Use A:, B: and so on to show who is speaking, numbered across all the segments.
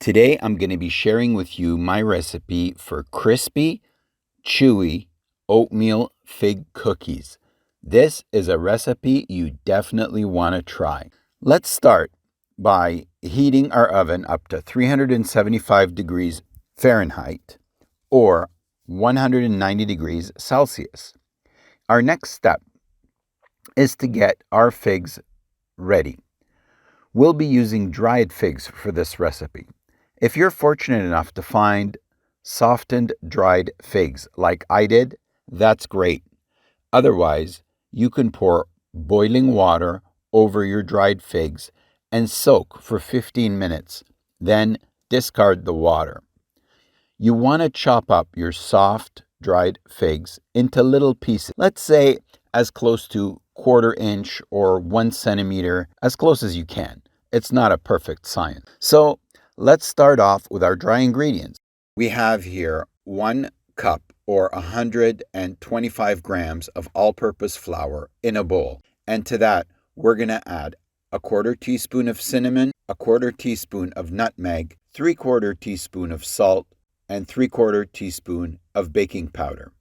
A: Today I'm going to be sharing with you my recipe for crispy, chewy oatmeal fig cookies. This is a recipe you definitely want to try. Let's start by heating our oven up to 375 degrees Fahrenheit or 190 degrees Celsius. Our next step is to get our figs ready. We'll be using dried figs for this recipe. If you're fortunate enough to find softened dried figs like I did, that's great. Otherwise, you can pour boiling water over your dried figs and soak for 15 minutes. Then discard the water. You want to chop up your soft dried figs into little pieces. Let's say as close to 1/4 inch or 1 centimeter, as close as you can. It's not a perfect science. So let's start off with our dry ingredients. We have here 1 cup or 125 grams of all-purpose flour in a bowl. And to that, we're going to add 1/4 teaspoon of cinnamon, 1/4 teaspoon of nutmeg, 3/4 teaspoon of salt, and 3/4 teaspoon of baking powder.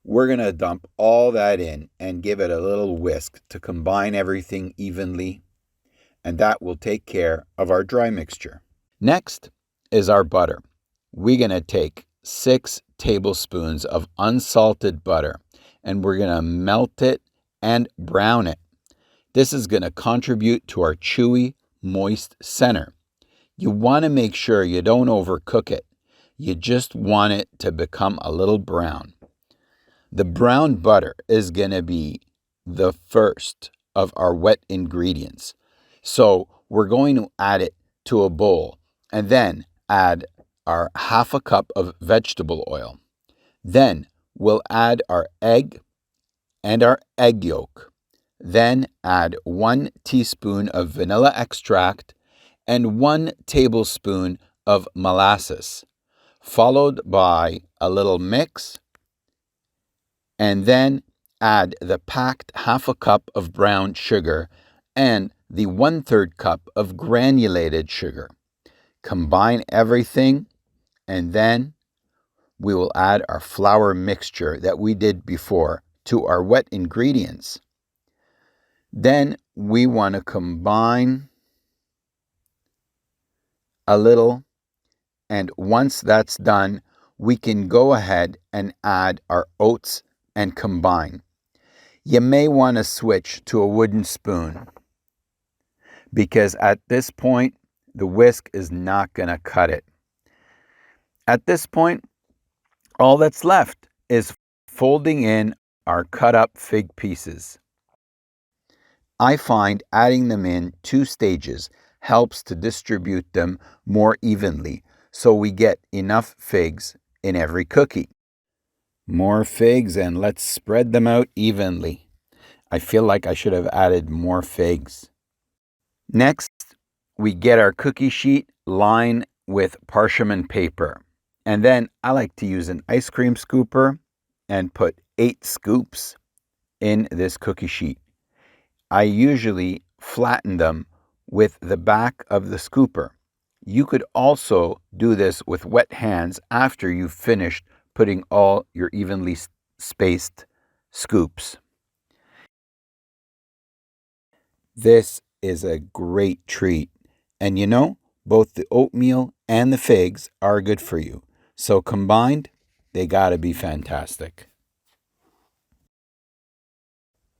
A: We're going to dump all that in and give it a little whisk to combine everything evenly, and that will take care of our dry mixture. Next is our butter. We're going to take 6 tablespoons of unsalted butter, and we're going to melt it and brown it. This is going to contribute to our chewy, moist center. You want to make sure you don't overcook it. You just want it to become a little brown. The brown butter is going to be the first of our wet ingredients. So we're going to add it to a bowl and then add our 1/2 cup of vegetable oil. Then we'll add our egg and our egg yolk. Then add 1 teaspoon of vanilla extract and 1 tablespoon of molasses, followed by a little mix, and then add the packed 1/2 cup of brown sugar and the 1/3 cup of granulated sugar. Combine everything, and then we will add our flour mixture that we did before to our wet ingredients. Then we want to combine a little, and once that's done, we can go ahead and add our oats and combine. You may want to switch to a wooden spoon because at this point, the whisk is not going to cut it. At this point, all that's left is folding in our cut up fig pieces. I find adding them in 2 stages helps to distribute them more evenly so we get enough figs in every cookie. More figs, and let's spread them out evenly. I feel like I should have added more figs. Next, we get our cookie sheet lined with parchment paper. And then I like to use an ice cream scooper and put 8 scoops in this cookie sheet. I usually flatten them with the back of the scooper. You could also do this with wet hands after you've finished putting all your evenly spaced scoops. This is a great treat. And you know, both the oatmeal and the figs are good for you. So combined, they gotta be fantastic.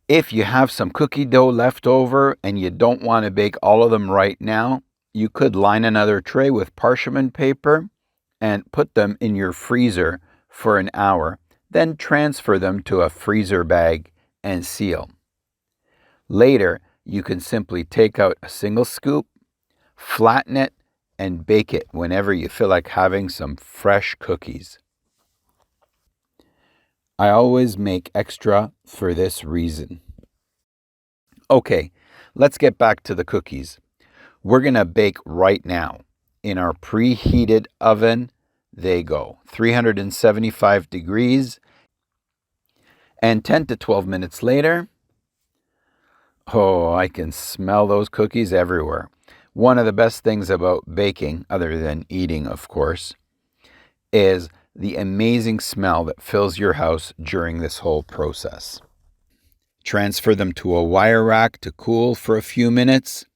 A: If you have some cookie dough left over and you don't want to bake all of them right now, you could line another tray with parchment paper and put them in your freezer for an hour. Then transfer them to a freezer bag and seal. Later, you can simply take out a single scoop, flatten it, and bake it whenever you feel like having some fresh cookies. I always make extra for this reason. Okay, let's get back to the cookies. We're going to bake right now. In our preheated oven, they go 375 degrees. And 10 to 12 minutes later, oh, I can smell those cookies everywhere. One of the best things about baking, other than eating, of course, is the amazing smell that fills your house during this whole process. Transfer them to a wire rack to cool for a few minutes.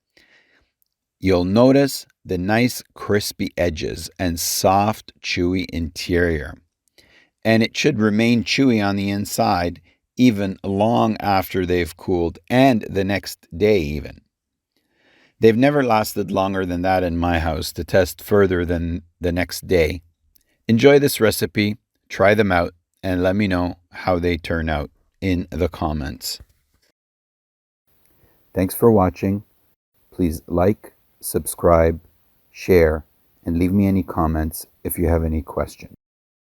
A: You'll notice the nice crispy edges and soft, chewy interior. And it should remain chewy on the inside even long after they've cooled, and the next day even. They've never lasted longer than that in my house to test further than the next day. Enjoy this recipe, try them out, and let me know how they turn out in the comments. Thanks for watching. Please like, subscribe, share, and leave me any comments if you have any questions.